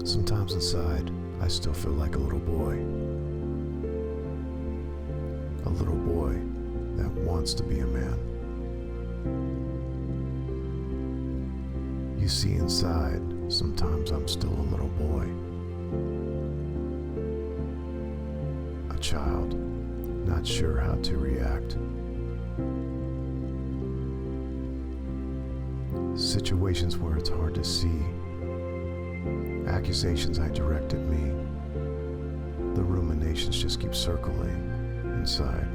Sometimes inside, I still feel like a little boy. A little boy that wants to be a man. You see, inside, sometimes I'm still a little boy. A child, not sure how to react. Situations where it's hard to see. Accusations I direct at me. The ruminations just keep circling inside.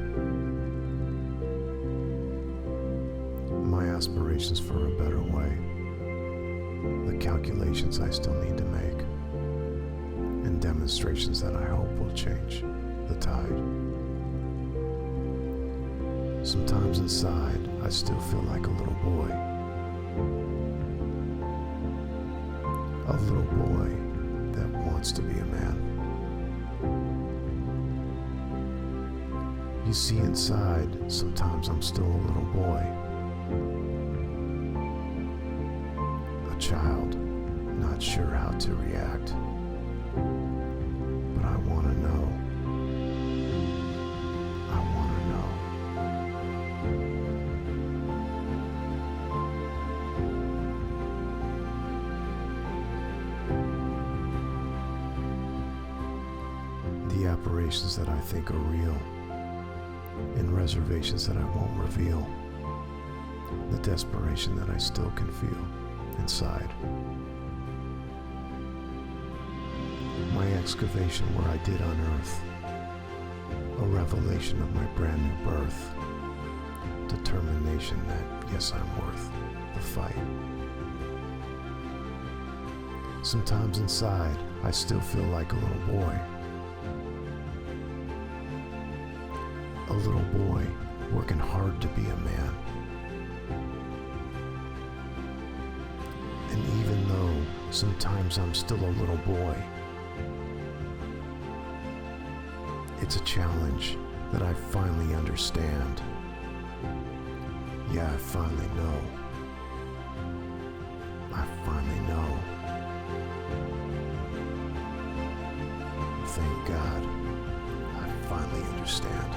My aspirations for a better way. The calculations I still need to make. And demonstrations that I hope will change the tide. Sometimes inside, I still feel like a little boy. A little boy that wants to be a man. You see, inside, sometimes I'm still a little boy. A child, not sure how to react. But I want to know. I want to know. The apparitions that I think are real, and reservations that I won't reveal, the desperation that I still can feel inside. My excavation where I did unearth a revelation of my brand new birth, determination that yes, I'm worth the fight. Sometimes inside, I still feel like a little boy. A little boy working hard to be a man. And even though sometimes I'm still a little boy, it's a challenge that I finally understand. Yeah, I finally know. I finally know. Thank God, I finally understand.